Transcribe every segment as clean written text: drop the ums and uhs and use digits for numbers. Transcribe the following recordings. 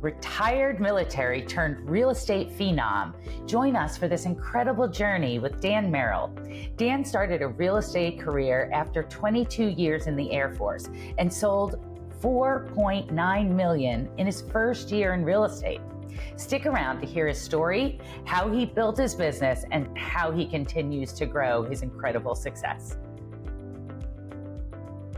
retired military turned real estate phenom. Join us for this incredible journey with Dan Merrill. Dan started a real estate career after 22 years in the Air Force and sold $4.9 million in his first year in real estate. Stick around to hear his story, how he built his business, and how he continues to grow his incredible success.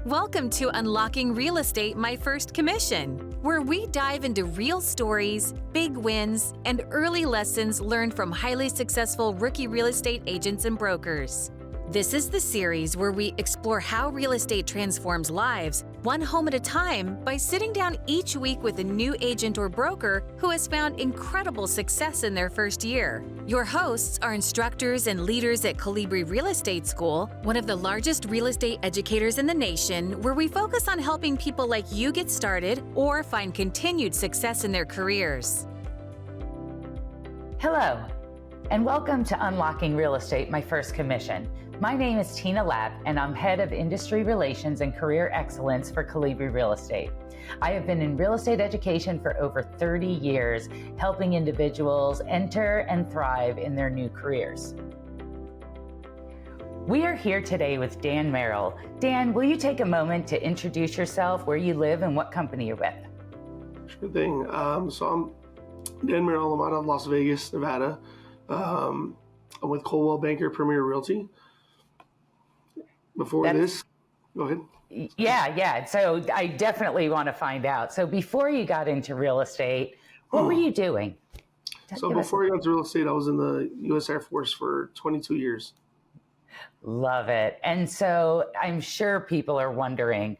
Welcome to Unlocking Real Estate, My First Commission, where we dive into real stories, big wins, and early lessons learned from highly successful rookie real estate agents and brokers. This is the series where we explore how real estate transforms lives, one home at a time, by sitting down each week with a new agent or broker who has found incredible success in their first year. Your hosts are instructors and leaders at Colibri Real Estate School, one of the largest real estate educators in the nation, where we focus on helping people like you get started or find continued success in their careers. Hello, and welcome to Unlocking Real Estate, My First Commission. My name is Tina Lapp, and I'm Head of Industry Relations and Career Excellence for Colibri Real Estate. I have been in real estate education for over 30 years, helping individuals enter and thrive in their new careers. We are here today with Dan Merrill. Dan, will you take a moment to introduce yourself, where you live, and what company you're with? Sure thing. So I'm Dan Merrill. I'm out of Las Vegas, Nevada. I'm with Coldwell Banker Premier Realty. Go ahead. Yeah. So I definitely want to find out. So before you got into real estate, what were you doing? So before I got into real estate, I was in the U.S. Air Force for 22 years. Love it. And so I'm sure people are wondering,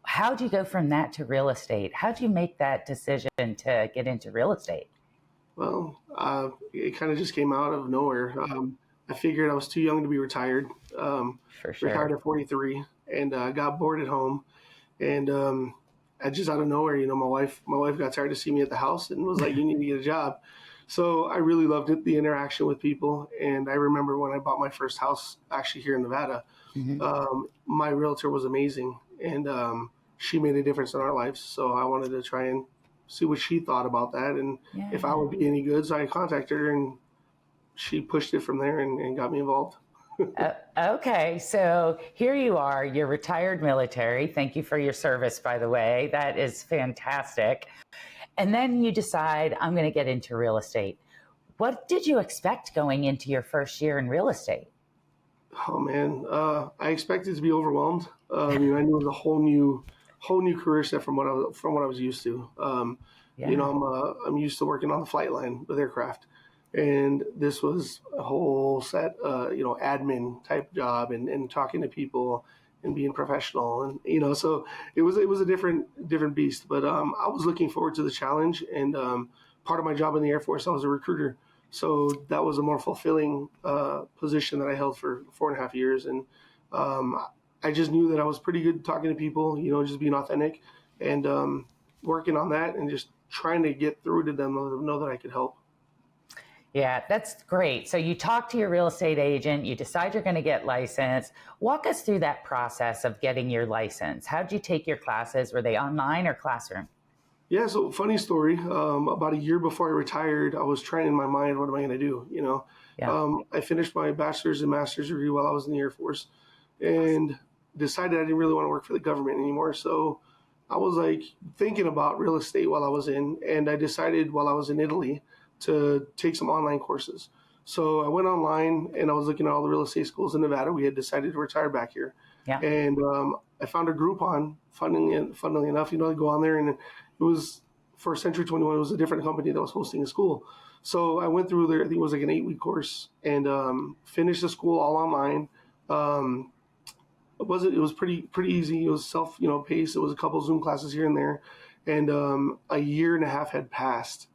how'd you go from that to real estate? How'd you make that decision to get into real estate? Well, it kind of just came out of nowhere. I figured I was too young to be retired. For sure. Retired at 43, and got bored at home. And I just out of nowhere, my wife got tired to see me at the house and was like, "You need to get a job." So I really loved it, the interaction with people. And I remember when I bought my first house, actually here in Nevada, my realtor was amazing, and she made a difference in our lives. So I wanted to try and see what she thought about that, and if I would be any good. So I contacted her, and she pushed it from there and got me involved. Okay, so here you are, you're retired military. Thank you for your service, by the way. That is fantastic. And then you decide, I'm going to get into real estate. What did you expect going into your first year in real estate? Oh man, I expected to be overwhelmed. I knew it was a whole new career set from what I was used to. I'm used to working on the flight line with aircraft. And this was a whole set, admin type job and talking to people and being professional. And, so it was a different beast, but I was looking forward to the challenge. And part of my job in the Air Force, I was a recruiter. So that was a more fulfilling position that I held for 4.5 years. And I just knew that I was pretty good talking to people, just being authentic and working on that and just trying to get through to them, know that I could help. Yeah, that's great. So you talk to your real estate agent, you decide you're going to get licensed. Walk us through that process of getting your license. How did you take your classes? Were they online or classroom? Yeah, so funny story. About a year before I retired, I was trying in my mind, what am I going to do? I finished my bachelor's and master's degree while I was in the Air Force and decided I didn't really want to work for the government anymore. So I was like thinking about real estate while I was in, and I decided while I was in Italy to take some online courses. So I went online and I was looking at all the real estate schools in Nevada. We had decided to retire back here. Yeah. And I found a Groupon, funnily enough, I go on there, and it was for Century 21. It was a different company that was hosting a school. So I went through there, I think it was like an 8-week course, and finished the school all online. It was pretty easy. It was self-paced. It was a couple Zoom classes here and there. And a year and a half had passed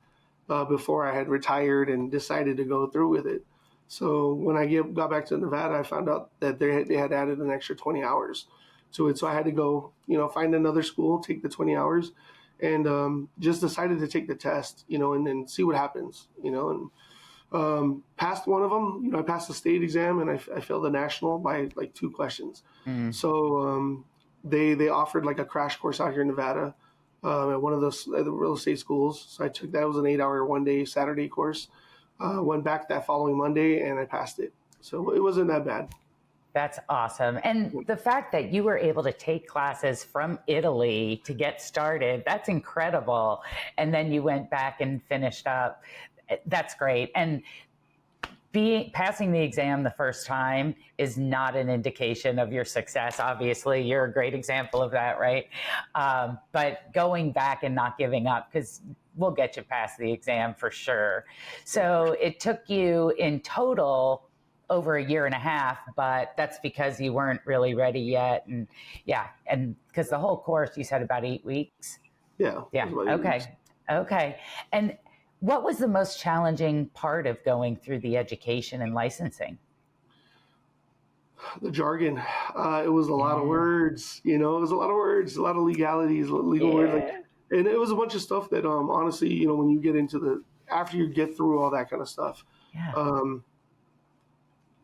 before I had retired and decided to go through with it. So when I got back to Nevada, I found out that they had added an extra 20 hours to it. So I had to go, find another school, take the 20 hours, and just decided to take the test, and then see what happens, and passed one of them. I passed the state exam and I failed the national by like 2 questions. So they offered like a crash course out here in Nevada at one of the real estate schools. So I took that. It was an 8-hour one-day Saturday course. Went back that following Monday and I passed it. So it wasn't that bad. That's awesome. And the fact that you were able to take classes from Italy to get started, that's incredible. And then you went back and finished up. That's great. And passing the exam the first time is not an indication of your success. Obviously, you're a great example of that, right? But going back and not giving up, because we'll get you past the exam for sure. So it took you in total over a year and a half, but that's because you weren't really ready yet. And because the whole course, you said about 8 weeks. Yeah. Okay. Okay. And what was the most challenging part of going through the education and licensing? The jargon. It was a lot of words, it was a lot of words, a lot of legalities, legal words. And it was a bunch of stuff that, honestly, when you get into after you get through all that kind of stuff,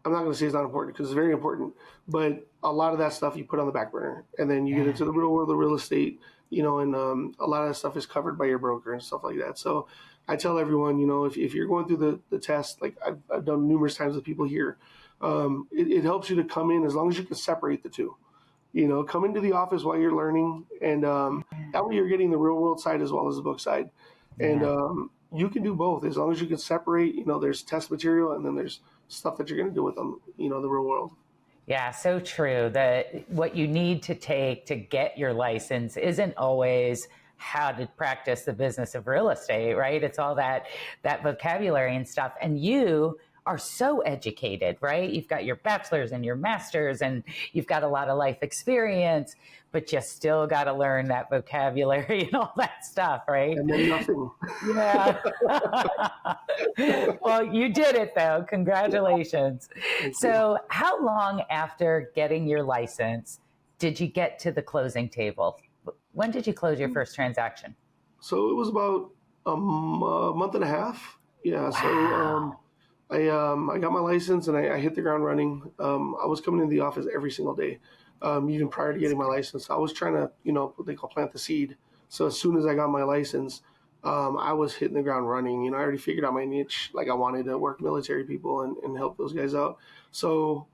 I'm not going to say it's not important because it's very important, but a lot of that stuff you put on the back burner, and then you get into the real world of real estate, and a lot of that stuff is covered by your broker and stuff like that. So I tell everyone, if you're going through the test, like I've done numerous times with people here, it helps you to come in as long as you can separate the two. Come into the office while you're learning, and that way you're getting the real world side as well as the book side. And you can do both as long as you can separate. There's test material, and then there's stuff that you're going to do with them, the real world. Yeah, so true. That what you need to take to get your license isn't always how to practice the business of real estate, right? It's all that vocabulary and stuff. And you are so educated, right? You've got your bachelor's and your master's, and you've got a lot of life experience, but you still got to learn that vocabulary and all that stuff, right? And then nothing. Yeah. Well, you did it though. Congratulations. So how long after getting your license did you get to the closing table? When did you close your first transaction? So it was about a month and a half. Yeah. Wow. So I got my license and I hit the ground running. I was coming into the office every single day. Even prior to getting my license, I was trying to, what they call plant the seed. So as soon as I got my license, I was hitting the ground running. I already figured out my niche. Like I wanted to work military people and help those guys out. So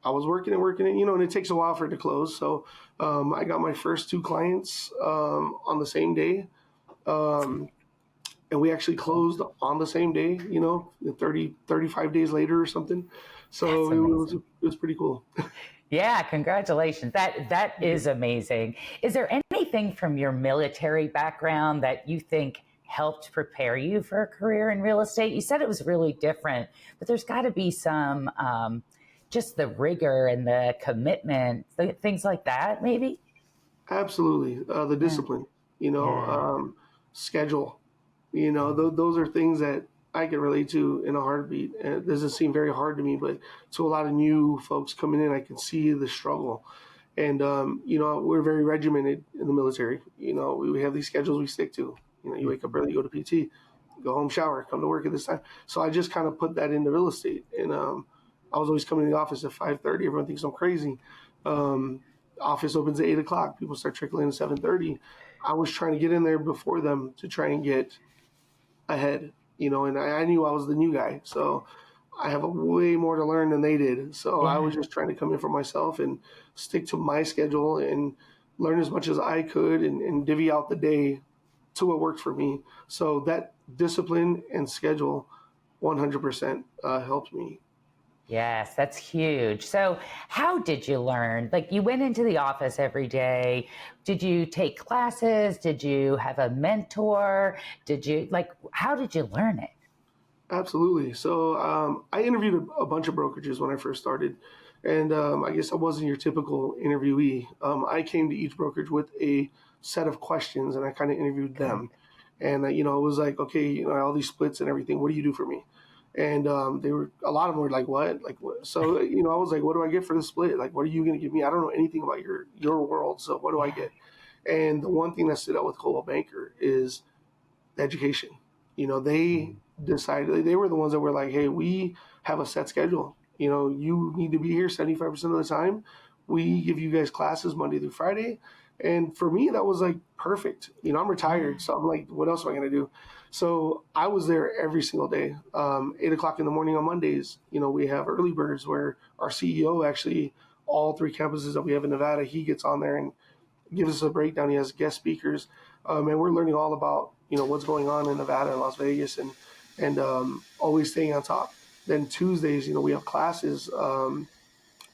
I was working and, and it takes a while for it to close. So I got my first 2 clients on the same day. And we actually closed on the same day, 35 days later or something. So it was pretty cool. Yeah, congratulations. That is amazing. Is there anything from your military background that you think helped prepare you for a career in real estate? You said it was really different, but there's got to be some, just the rigor and the commitment, things like that, maybe? Absolutely. The discipline, schedule, those are things that I can relate to in a heartbeat. And it doesn't seem very hard to me, but to a lot of new folks coming in, I can see the struggle. And, we're very regimented in the military. We have these schedules we stick to. You wake up early, go to PT, go home, shower, come to work at this time. So I just kind of put that into real estate. And I was always coming to the office at 5:30. Everyone thinks I'm crazy. Office opens at 8 o'clock. People start trickling at 7:30. I was trying to get in there before them to try and get ahead. And I knew I was the new guy, so I have way more to learn than they did. So I was just trying to come in for myself and stick to my schedule and learn as much as I could and divvy out the day to what worked for me. So that discipline and schedule 100% helped me. Yes, that's huge. So how did you learn? Like you went into the office every day. Did you take classes? Did you have a mentor? How did you learn it? Absolutely. So I interviewed a bunch of brokerages when I first started. And I guess I wasn't your typical interviewee. I came to each brokerage with a set of questions and I kind of interviewed them. And, it was like, okay, all these splits and everything, what do you do for me? And a lot of them were like, what? Like, what? So, I was like, what do I get for the split? Like, what are you going to give me? I don't know anything about your world. So what do I get? And the one thing that stood out with Coldwell Banker is education. They decided, they were the ones that were like, hey, we have a set schedule. You need to be here 75% of the time. We give you guys classes Monday through Friday. And for me, that was like perfect. I'm retired, so I'm like, what else am I going to do? So I was there every single day. 8 o'clock in the morning on Mondays, we have early birds where our CEO actually, all 3 campuses that we have in Nevada, he gets on there and gives us a breakdown. He has guest speakers, and we're learning all about what's going on in Nevada and Las Vegas, and always staying on top. Then Tuesdays, we have classes.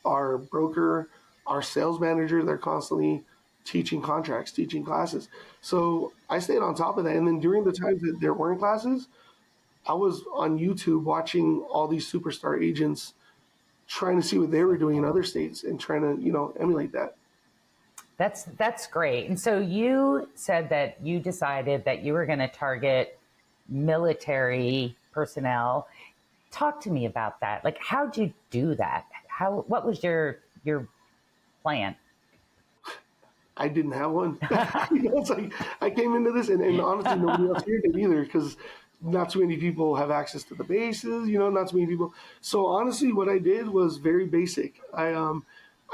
Our broker, our sales manager, they're constantly teaching contracts, teaching classes. So I stayed on top of that. And then during the times that there weren't classes, I was on YouTube watching all these superstar agents, trying to see what they were doing in other states and trying to, emulate that. That's great. And so you said that you decided that you were going to target military personnel. Talk to me about that. Like, how'd you do that? What was your plan? I didn't have one. It's like I came into this, and honestly, nobody else here did either, because not too many people have access to the bases. Not too many people. So honestly, what I did was very basic. I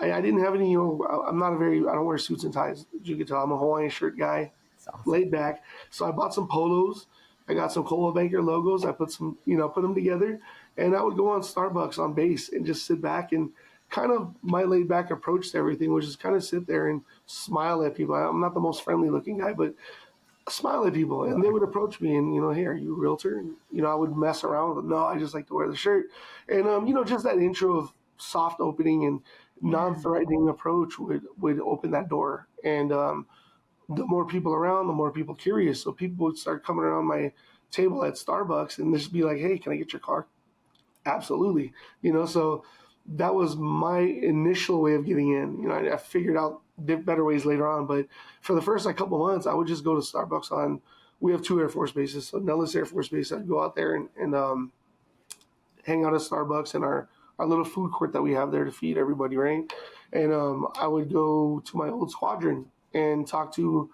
didn't have any. I'm not I don't wear suits and ties. As you can tell, I'm a Hawaiian shirt guy, Awesome. Laid back. So I bought some polos. I got some Coldwell Banker logos. I put them together, and I would go on Starbucks on base and just sit back, and kind of my laid back approach to everything was just kind of sit there and smile at people. I'm not the most friendly looking guy, but smile at people, and they would approach me and, hey, are you a realtor? And, I would mess around with them. No, I just like to wear the shirt. And, just that intro of soft opening and non-threatening approach would open that door. And, the more people around, the more people curious. So people would start coming around my table at Starbucks and just be like, hey, can I get your car? Absolutely. So that was my initial way of getting in. I figured out better ways later on, but for the first couple months, I would just go to Starbucks we have 2 Air Force bases. So Nellis Air Force Base, I'd go out there and hang out at Starbucks in our little food court that we have there to feed everybody, right? And I would go to my old squadron and talk to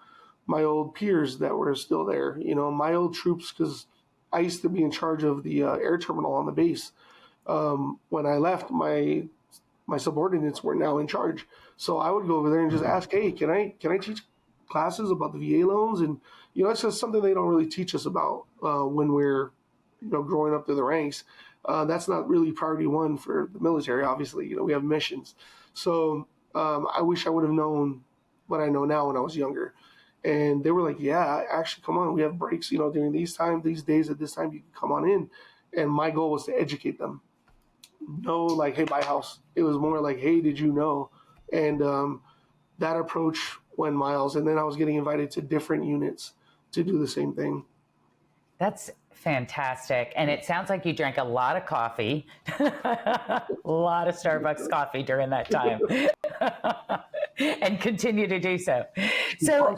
my old peers that were still there, my old troops, because I used to be in charge of the air terminal on the base. When I left, my subordinates were now in charge. So I would go over there and just ask, hey, can I teach classes about the VA loans? And, it's just something they don't really teach us about when we're, growing up through the ranks. That's not really priority one for the military, obviously. We have missions. So I wish I would have known what I know now when I was younger. And they were like, yeah, actually, come on. We have breaks, during these days at this time, you can come on in. And my goal was to educate them. No, like, hey, buy a house. It was more like, hey, did you know? And that approach went miles. And then I was getting invited to different units to do the same thing. That's fantastic. And it sounds like you drank a lot of coffee, a lot of Starbucks coffee during that time. And continue to do so. So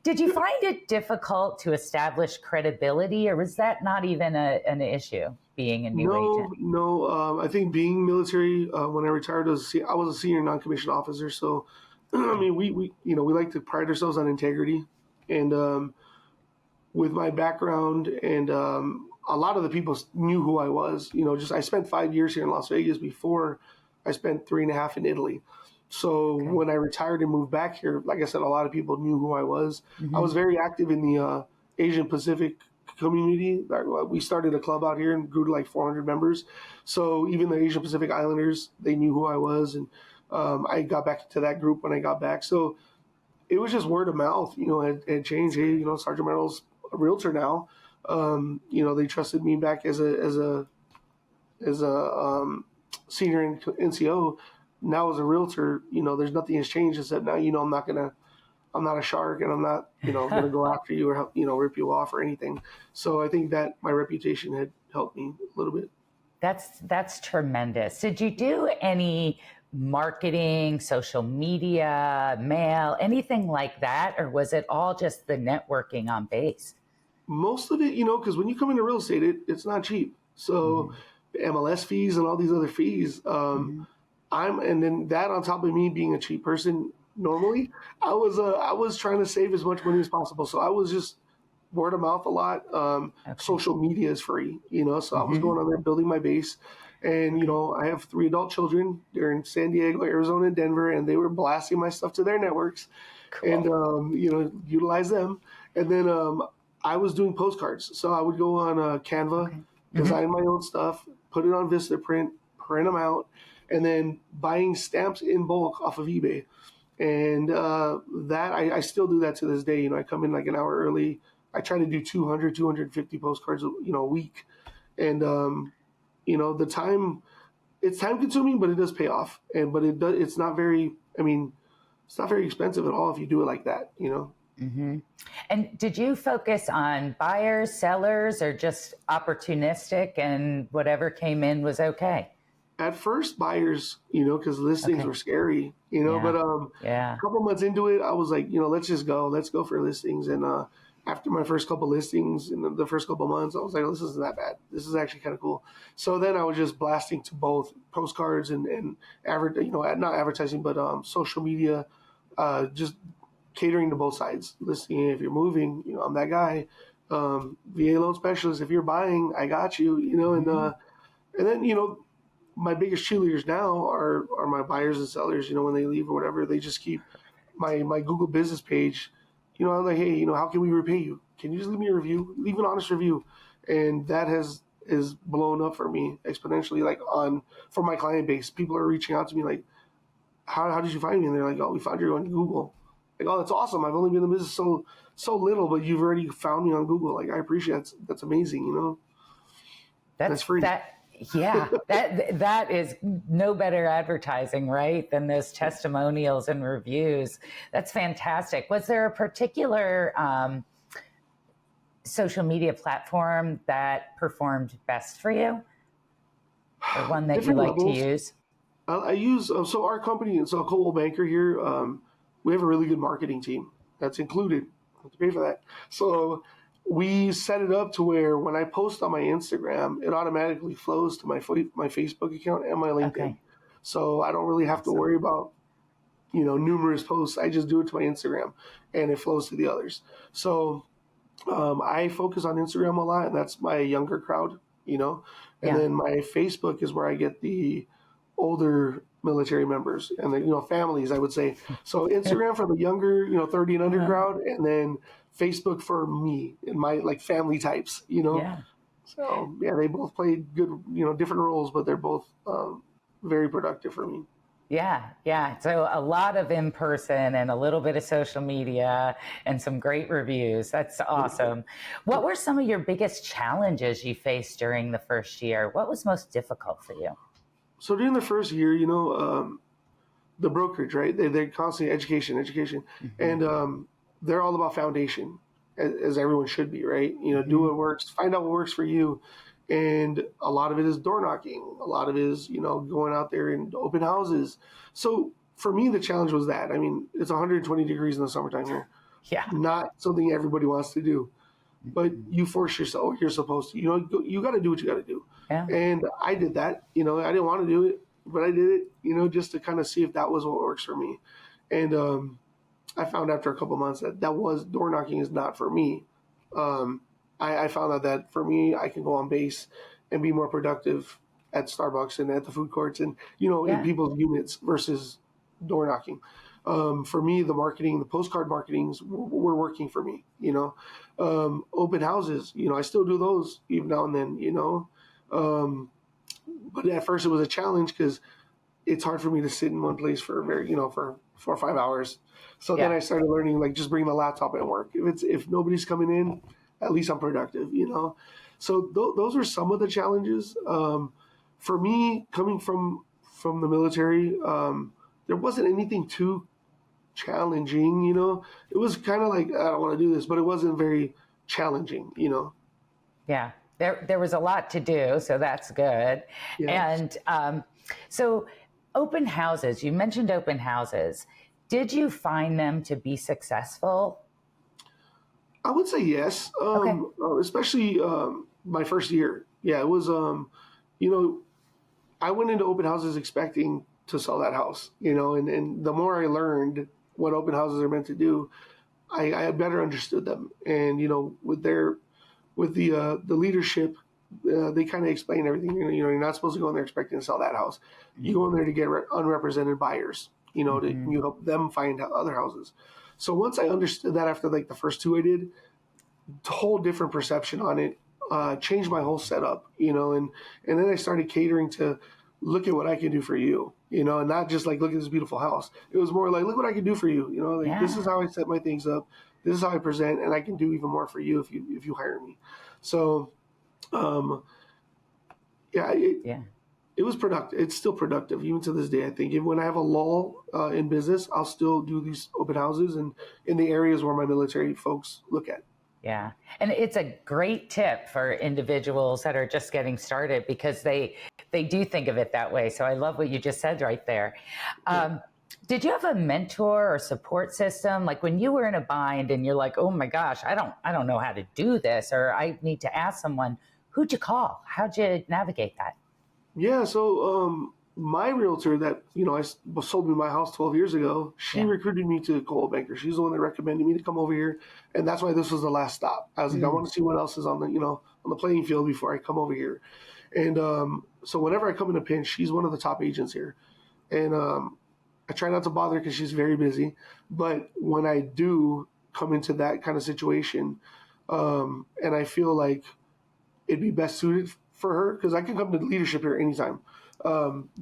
did you find it difficult to establish credibility, or was that not even an issue, being a new agent? No. I think being military, when I retired, I was a senior non-commissioned officer. So, I mean, we like to pride ourselves on integrity. And with my background and a lot of the people knew who I was. I spent 5 years here in Las Vegas before I spent 3.5 in Italy. So when I retired and moved back here, like I said, a lot of people knew who I was. Mm-hmm. I was very active in the Asian Pacific community. We started a club out here and grew to like 400 members. So even the Asian Pacific Islanders, they knew who I was. And I got back to that group when I got back. So it was just word of mouth, had changed. Hey, Sergeant Merrill's a realtor now. They trusted me back as a senior NCO. Now as a realtor, there's nothing has changed except now, I'm not a shark, and I'm not, going to go after you or, rip you off or anything. So I think that my reputation had helped me a little bit. That's tremendous. Did you do any marketing, social media, mail, anything like that? Or was it all just the networking on base? Most of it, because when you come into real estate, it's not cheap. So the MLS fees and all these other fees, and then that on top of me being a cheap person normally, I was trying to save as much money as possible. So I was just word of mouth a lot. Social media is free, so I was going on there building my base. And, I have 3 adult children. They're in San Diego, Arizona, and Denver, and they were blasting my stuff to their networks. and, Cool. utilize them. And then I was doing postcards. So I would go on Canva, Okay. design my own stuff, put it on Vistaprint, print them out, and then buying stamps in bulk off of eBay. And that I still do that to this day. I come in like an hour early. I try to do 200, 250 postcards, a week. And, the time, it's time consuming, but it does pay off. But it's not very, it's not very expensive at all if you do it like that. Mm-hmm. And did you focus on buyers, sellers, or just opportunistic and whatever came in was okay? At first, buyers, because listings Okay. were scary, Yeah. but Yeah. a couple months into it, I was like, let's go for listings. And after my first couple listings in the first couple months, I was like, this isn't that bad. This is actually kind of cool. So then I was just blasting to both postcards and not advertising, but social media, just catering to both sides. Listening, if you're moving, I'm that guy. VA loan specialist, if you're buying, I got you. And then my biggest cheerleaders now are my buyers and sellers. When they leave or whatever, they just keep my Google business page. I'm like, hey, how can we repay you? Can you just leave me a review? Leave an honest review, and that is blown up for me exponentially. Like for my client base, people are reaching out to me like, how did you find me? And they're like, oh, we found you on Google. Like, oh, that's awesome. I've only been in business so little, but you've already found me on Google. Like, I appreciate it. That's amazing. That's free. Yeah, that is no better advertising, right, than those testimonials and reviews. That's fantastic. Was there a particular social media platform that performed best for you, or one that you Different like to levels. use? I use so our company, so Coldwell Banker here, we have a really good marketing team that's included. I have to pay for that. So we set it up to where when I post on my Instagram, it automatically flows to my Facebook account and my LinkedIn. Okay. So I don't really have to worry about numerous posts. I just do it to my Instagram, and it flows to the others. So I focus on Instagram a lot, and that's my younger crowd. And Yeah. then my Facebook is where I get the older military members and the families, I would say. So Instagram for the younger 30 and under crowd, and then Facebook for me and my family types. Yeah. So yeah, they both play good different roles, but they're both very productive for me. Yeah. So a lot of in person and a little bit of social media and some great reviews. That's awesome. What were some of your biggest challenges you faced during the first year? What was most difficult for you? So during the first year, the brokerage, right? They're constantly education, and they're all about foundation, as everyone should be, right? Do what works, find out what works for you, and a lot of it is door knocking. A lot of it is going out there and open houses. So for me, the challenge was that. I mean, it's 120 degrees in the summertime here. Yeah. Not something everybody wants to do, but you force yourself. You're supposed to. You got to do what you got to do. Yeah. And I did that. I didn't want to do it, but I did it. Just to kind of see if that was what works for me. And I found after a couple months that was door knocking is not for me. I found out that for me, I can go on base and be more productive at Starbucks and at the food courts and in people's units versus door knocking. For me, the marketing, the postcard marketings were working for me. Open houses, I still do those even now and then. But at first it was a challenge because it's hard for me to sit in one place for for 4 or 5 hours. So then I started learning, just bring the laptop and work. If nobody's coming in, at least I'm productive, So those are some of the challenges. For me, coming from the military, there wasn't anything too challenging, It was kind of like, I don't want to do this, but it wasn't very challenging, Yeah. There was a lot to do, so that's good. Yeah. And so open houses, you mentioned open houses. Did you find them to be successful? I would say yes, Okay. especially my first year. Yeah, it was, I went into open houses expecting to sell that house, and the more I learned what open houses are meant to do, I better understood them. And, with the leadership, they kind of explain everything. You're not supposed to go in there expecting to sell that house. You go in there to get unrepresented buyers, to you help them find other houses. So once I understood that after like the first two I did, whole different perception on it, changed my whole setup, and then I started catering to look at what I can do for you, and not just like, look at this beautiful house. It was more like, look what I can do for you, like this is how I set my things up. This is how I present, and I can do even more for you if you hire me. So, yeah, it was productive. It's still productive even to this day. I think when I have a lull in business, I'll still do these open houses and in the areas where my military folks look at. Yeah. And it's a great tip for individuals that are just getting started because they do think of it that way. So I love what you just said right there. Did you have a mentor or support system? Like when you were in a bind and you're like, oh my gosh, I don't know how to do this, or I need to ask someone, who'd you call? How'd you navigate that? Yeah. So, my realtor that, I sold me my house 12 years ago, she recruited me to Coldwell Banker. She's the one that recommended me to come over here. And that's why this was the last stop. I was like, I want to see what else is on the playing field before I come over here. And, so whenever I come in a pinch, she's one of the top agents here. And, I try not to bother her because she's very busy. But when I do come into that kind of situation, and I feel like it'd be best suited for her, because I can come to leadership here anytime.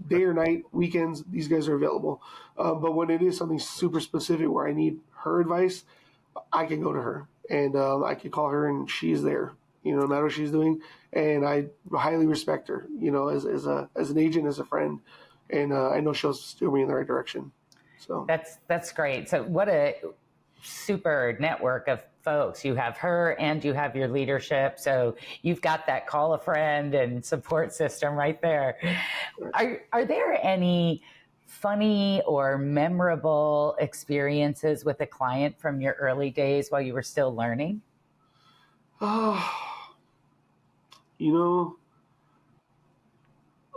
Day or night, weekends, these guys are available. But when it is something super specific where I need her advice, I can go to her and I can call her and she's there, no matter what she's doing. And I highly respect her, as an agent, as a friend. And I know she'll steer me in the right direction. So that's great. So what a super network of folks. You have her and you have your leadership. So you've got that call a friend and support system right there. Are there any funny or memorable experiences with a client from your early days while you were still learning? A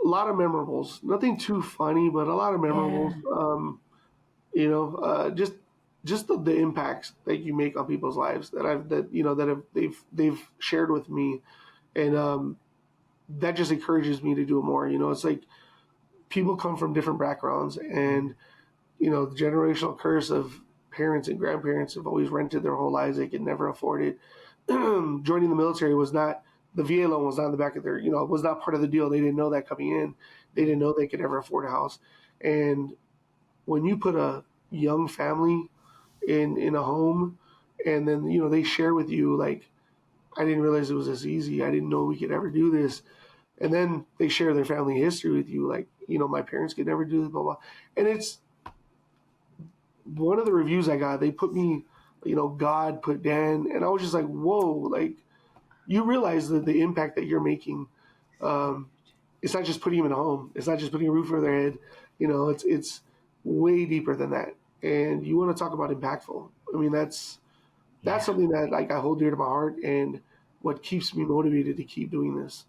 lot of memorables. Nothing too funny, but a lot of memorables. Just the impacts that you make on people's lives they've shared with me, and that just encourages me to do it more. It's like people come from different backgrounds, and the generational curse of parents and grandparents have always rented their whole lives. They could never afford it. Joining the military was not, the VA loan was not in the back of their, it was not part of the deal. They didn't know that coming in. They didn't know they could ever afford a house. And when you put a young family in a home, and then, they share with you, like, I didn't realize it was this easy. I didn't know we could ever do this. And then they share their family history with you. Like, my parents could never do this, blah, blah. And it's one of the reviews I got, they put me, God put Dan, and I was just like, whoa, like, you realize that the impact that you're making, it's not just putting them in a home. It's not just putting a roof over their head. It's way deeper than that. And you want to talk about impactful. I mean, that's something that, like, I hold dear to my heart, and what keeps me motivated to keep doing this,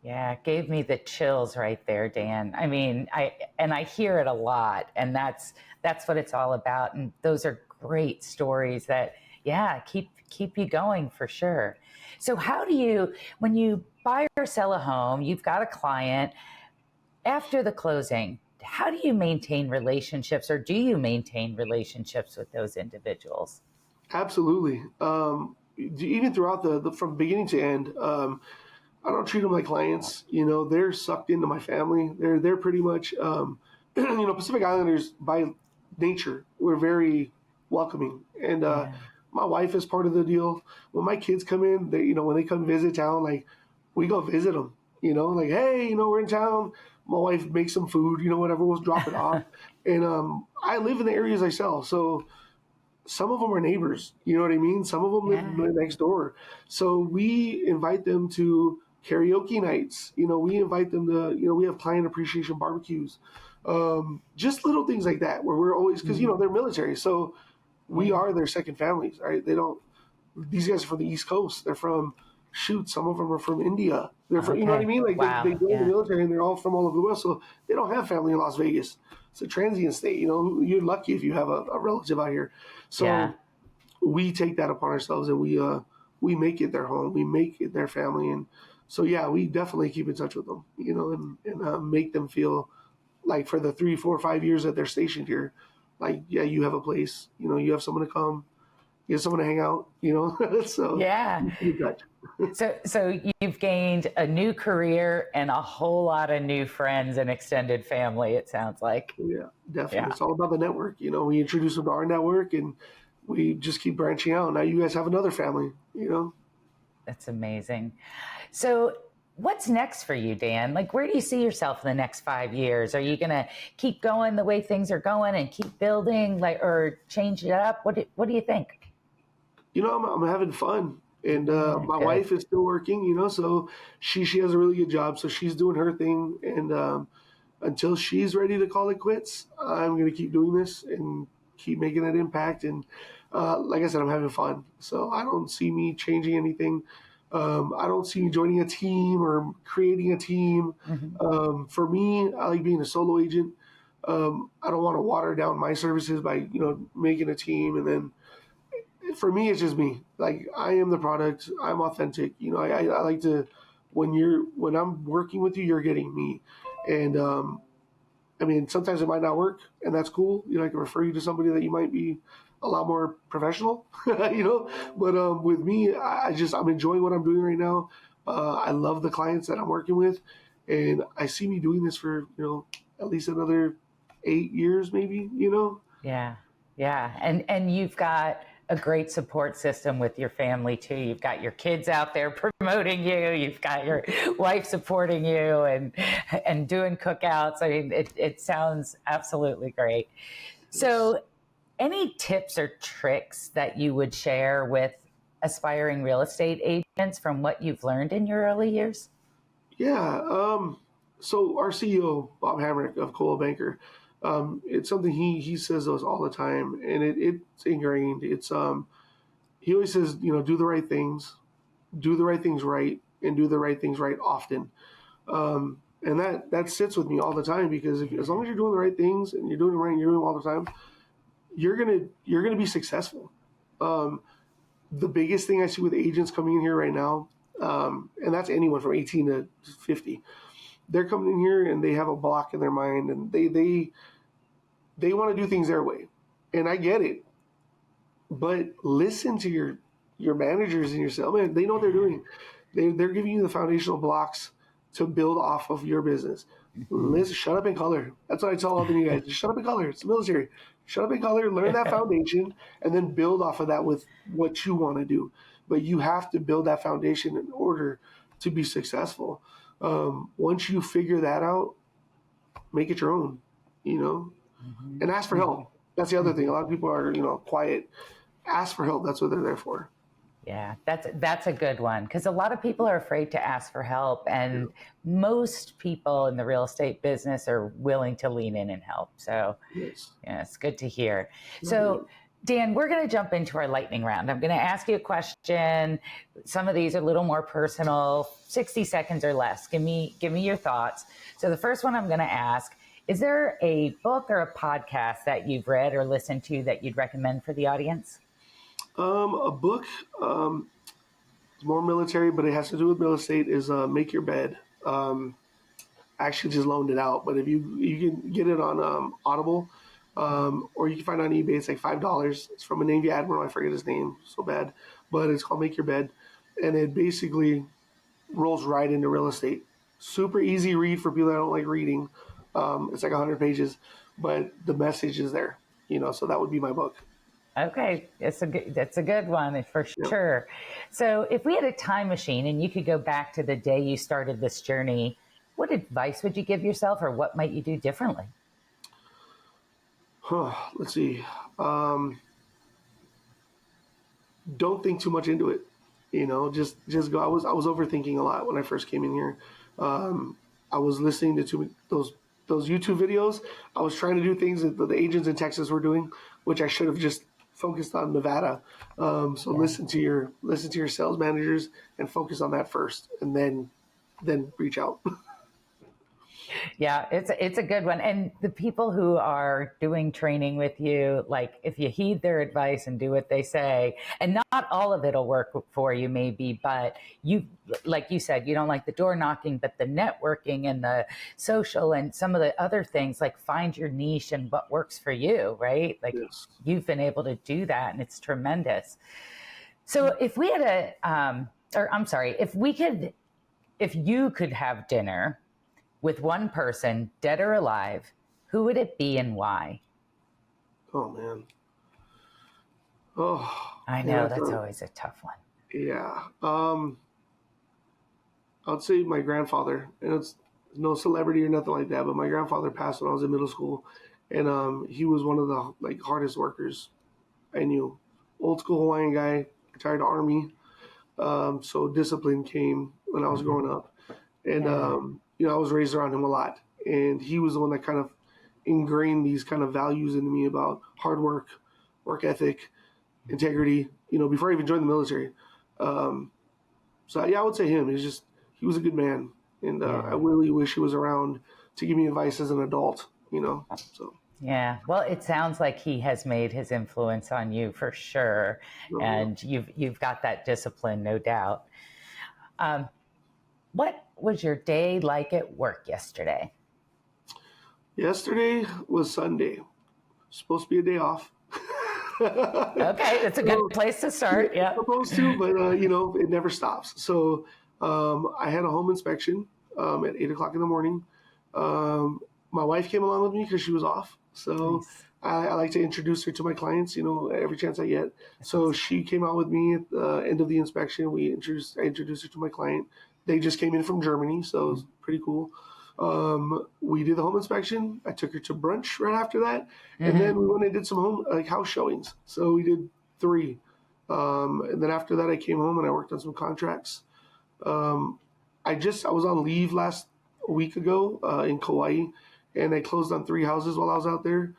Yeah, it gave me the chills right there, Dan. I mean, I hear it a lot, and that's what it's all about. And those are great stories that, keep you going for sure. So how do you, when you buy or sell a home, you've got a client, after the closing, how do you maintain relationships, or do you maintain relationships with those individuals? Absolutely. Even throughout from beginning to end, I don't treat them like clients. They're sucked into my family. They're pretty much, Pacific Islanders by nature, we're very welcoming. And my wife is part of the deal. When my kids come in, when they come visit town, like, we go visit them. Like, hey, we're in town. My wife makes some food. Whatever, we'll drop it off. And I live in the areas I sell, so some of them are neighbors. You know what I mean? Some of them live next door. So we invite them to karaoke nights. We invite them to, we have client appreciation barbecues. Just little things like that where we're always, because, they're military. So we are their second families, right? These guys are from the East Coast. They're from, some of them are from India. They're from, you know what I mean? Like, they join the military, and they're all from all over the world. So they don't have family in Las Vegas. It's a transient state. You're lucky if you have a relative out here. So we take that upon ourselves, and we make it their home. We make it their family. And so, we definitely keep in touch with them, and make them feel like, for the 3, 4, 5 years that they're stationed here, like, yeah, you have a place, you have someone to come, you have someone to hang out, so Yeah. you got So you've gained a new career and a whole lot of new friends and extended family, it sounds like. yeah, definitely. Yeah, It's all about the network. We introduce them to our network and we just keep branching out. Now you guys have another family. that's amazing. So what's next for you, Dan? Like, where do you see yourself in the next 5 years? Are you going to keep going the way things are going and keep building, like, or change it up? What do you think? I'm having fun. And Yeah, my good. wife is still working, so she has a really good job. So she's doing her thing. And until she's ready to call it quits, I'm going to keep doing this and keep making that impact. And like I said, I'm having fun. So I don't see me changing anything. I don't see me joining a team or creating a team. Hmm. For me, I like being a solo agent. I don't want to water down my services by, making a team. And then for me, it's just me. Like, I am the product. I'm authentic. I like to, when I'm working with you, you're getting me. And I mean, sometimes it might not work, and that's cool. I can refer you to somebody that you might be a lot more professional, But with me, I'm enjoying what I'm doing right now. I love the clients that I'm working with, and I see me doing this for at least another 8 years, maybe. Yeah, yeah, and you've got a great support system with your family too. You've got your kids out there promoting you. You've got your wife supporting you and doing cookouts. I mean, it sounds absolutely great. Yes. So, any tips or tricks that you would share with aspiring real estate agents from what you've learned in your early years? Yeah. So our CEO, Bob Hamrick of Coldwell Banker, it's something he says those all the time, and it's ingrained. He always says, do the right things, do the right things right, and do the right things right often. And that sits with me all the time because as long as you're doing the right things and you're doing it right and you're doing it all the time, you're gonna be successful. Um, the biggest thing I see with agents coming in here right now, and that's anyone from 18 to 50, they're coming in here and they have a block in their mind and they want to do things their way, and I get it, but listen to your managers and your salesmen. They know what they're doing. They're giving you the foundational blocks to build off of your business. Listen, shut up and color. That's what I tell all the new guys. Just shut up and color. It's the military. Shut up and color. Learn that foundation, and then build off of that with what you want to do. But you have to build that foundation in order to be successful. Once you figure that out, make it your own. You know, Mhm. and ask for Mhm. help. That's the other thing. A Mhm. lot of people are quiet. Ask for help. That's what they're there for. Yeah, that's a good one because a lot of people are afraid to ask for help, Yeah. and most people in the real estate business are willing to lean in and help. So, Yes. yeah, it's good to hear. Definitely. So, Dan, we're going to jump into our lightning round. I'm going to ask you a question. Some of these are a little more personal, 60 seconds or less. Give me your thoughts. So, the first one I'm going to ask, is there a book or a podcast that you've read or listened to that you'd recommend for the audience? A book. It's more military, but it has to do with real estate. Is Make Your Bed. I actually just loaned it out, but if you can get it on Audible, or you can find it on eBay. It's like $5. It's from a Navy admiral. I forget his name so bad, but it's called Make Your Bed, and it basically rolls right into real estate. Super easy read for people that don't like reading. It's like 100 pages, but the message is there. So that would be my book. Okay, that's a good one for Yeah. sure. So, if we had a time machine and you could go back to the day you started this journey, what advice would you give yourself, or what might you do differently? Let's see. Um, don't think too much into it. Just go. I was overthinking a lot when I first came in here. Um, I was listening to those YouTube videos. I was trying to do things that the agents in Texas were doing, which I should have just focused on Nevada. So Yeah. listen to your sales managers and focus on that first, and then reach out. Yeah, it's a good one. And the people who are doing training with you, like if you heed their advice and do what they say, and not all of it'll work for you maybe, but you, like you said, you don't like the door knocking, but the networking and the social and some of the other things, like find your niche and what works for you, right? Like Yes. you've been able to do that and it's tremendous. So if we had or I'm sorry, if you could have dinner with one person, dead or alive, who would it be and why? Oh man. Oh, I man, know that's always a tough one. yeah. I'd say my grandfather, and it's no celebrity or nothing like that, but my grandfather passed when I was in middle school, and he was one of the like hardest workers I knew. Old school Hawaiian guy, retired Army, so discipline came when I was growing up, and Yeah. I was raised around him a lot, and he was the one that kind of ingrained these kind of values into me about hard work, work ethic, integrity. Before I even joined the military. Um, so yeah, I would say him. He was a good man, and I Yeah. really wish he was around to give me advice as an adult. So Yeah. Well, it sounds like he has made his influence on you for sure. yeah. And you've got that discipline, no doubt. Um, what was your day like at work yesterday? Yesterday was Sunday. Supposed to be a day off. Okay, that's a good So, place to yeah, start. it's Yep. supposed to, but it never stops. So I had a home inspection at 8 o'clock in the morning. Um, my wife came along with me because she was off. So Nice. I like to introduce her to my clients, every chance I get. That's So awesome. she came out with me at the end of the inspection. I introduced her to my client. They just came in from Germany, so it was pretty cool. We did the home inspection. I took her to brunch right after that, and Mm-hmm. then we went and did some house showings. So we did three, and then after that, I came home and I worked on some contracts. Um, I was on leave last week ago in Kauai, and I closed on three houses while I was out there.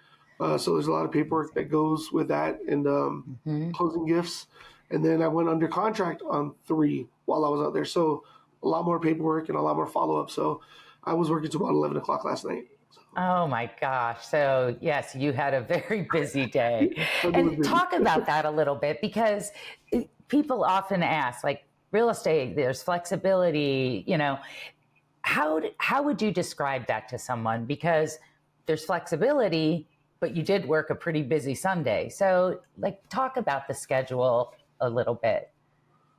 So there's a lot of paperwork that goes with that and Mm-hmm. closing gifts. And then I went under contract on three while I was out there. So a lot more paperwork and a lot more follow up. So I was working till about 11 o'clock last night. Oh my gosh. So, yes, you had a very busy day. Sunday was And busy. talk about that a little bit because people often ask, like, real estate, there's flexibility, how would you describe that to someone? Because there's flexibility, but you did work a pretty busy Sunday. So, like, talk about the schedule a little bit.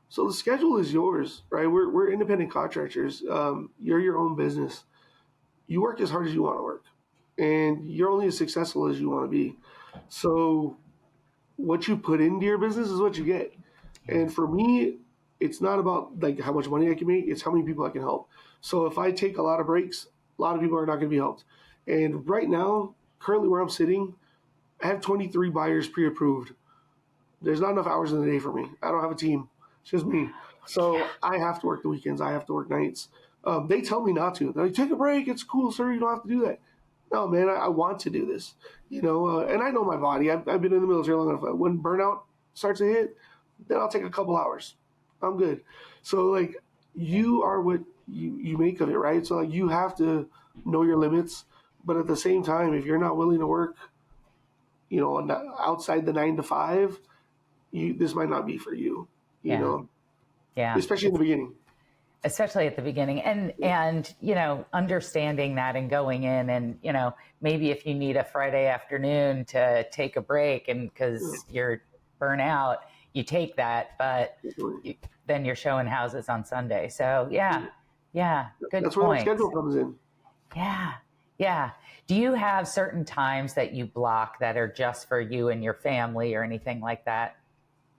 So the schedule is yours, right? We're independent contractors. You're your own business. You work as hard as you want to work, and you're only as successful as you want to be. So what you put into your business is what you get. Yeah. And for me, it's not about like how much money I can make, it's how many people I can help. So if I take a lot of breaks, a lot of people are not going to be helped. And right now, currently where I'm sitting, I have 23 buyers pre-approved. There's not enough hours in the day for me. I don't have a team. It's just me. So I have to work the weekends. I have to work nights. They tell me not to. They're like, take a break. It's cool, sir. You don't have to do that. No, man, I want to do this. And I know my body. I've been in the military long enough. When burnout starts to hit, then I'll take a couple hours. I'm good. So like, you are what you make of it, right? So like, you have to know your limits. But at the same time, if you're not willing to work, outside the 9 to 5, this might not be for you, Yeah. Yeah. especially in the beginning. Especially at the beginning and understanding that and going in and maybe if you need a Friday afternoon to take a break and Yeah, because you're burnt out you take that but definitely. then you're showing houses on Sunday, so yeah, good That's where that points. schedule comes in. Yeah, yeah. Do you have certain times that you block that are just for you and your family or anything like that?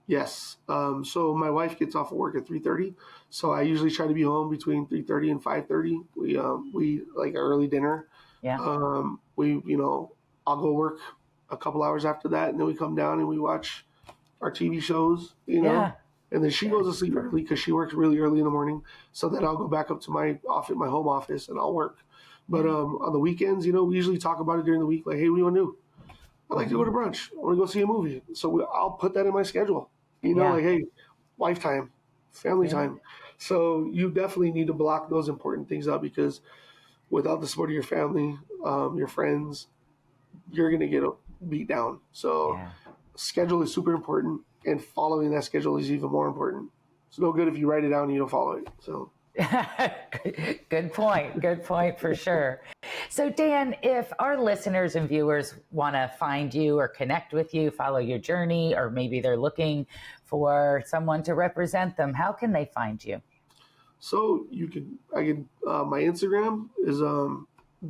Yes. So my wife gets off of work at 3:30. So I usually try to be home between 3:30 and 5:30. We like an early dinner. Yeah. I'll go work a couple hours after that, and then we come down and we watch our TV shows. Yeah. And then she Yeah. goes to sleep early because she works really early in the morning. So then I'll go back up to my home office, and I'll work. But on the weekends, we usually talk about it during the week. Like, hey, what do you want to do? I like to go to brunch. I want to go see a movie. So I'll put that in my schedule. Yeah. Like, hey, wife time, family Yeah. time. So you definitely need to block those important things out because without the support of your family, your friends, you're going to get beat down. So schedule is super important, and following that schedule is even more important. It's no good if you write it down and you don't follow it. So Good point. Good point for sure. So Dan, if our listeners and viewers want to find you or connect with you, follow your journey, or maybe they're looking for someone to represent them, how can they find you? So my Instagram is,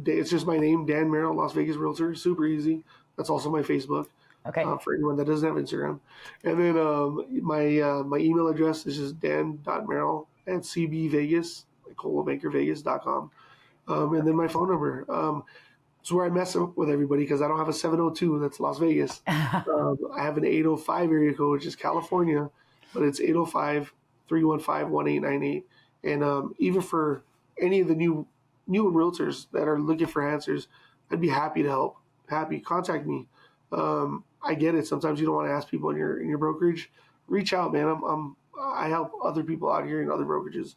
it's just my name, Dan Merrill, Las Vegas Realtor. Super easy. That's also my Facebook. Okay. For anyone that doesn't have Instagram. And then my email address is just dan.merrill@cbvegas, like ColdwellBankerVegas.com. And then my phone number. It's where I mess up with everybody because I don't have a 702, that's Las Vegas. I have an 805 area code, which is California, but it's 805-315-1898. And even for any of the new realtors that are looking for answers, I'd be happy to help. Contact me. I get it. Sometimes you don't want to ask people in your brokerage. Reach out, man. I help other people out here in other brokerages.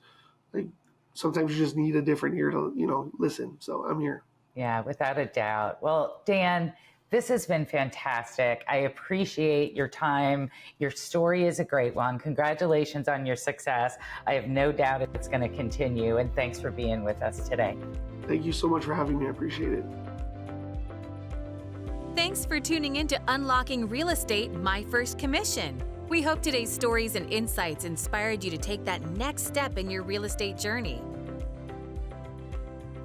Like sometimes you just need a different ear to listen. So I'm here. Yeah, without a doubt. Well, Dan, this has been fantastic. I appreciate your time. Your story is a great one. Congratulations on your success. I have no doubt it's going to continue. And thanks for being with us today. Thank you so much for having me. I appreciate it. Thanks for tuning in to Unlocking Real Estate, My First Commission. We hope today's stories and insights inspired you to take that next step in your real estate journey.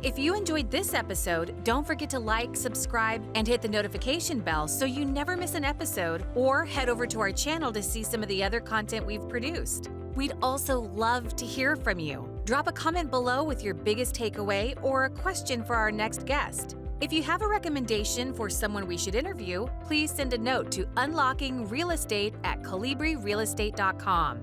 If you enjoyed this episode, don't forget to like, subscribe, and hit the notification bell so you never miss an episode, or head over to our channel to see some of the other content we've produced. We'd also love to hear from you. Drop a comment below with your biggest takeaway or a question for our next guest. If you have a recommendation for someone we should interview, please send a note to unlockingrealestate@colibrirealestate.com.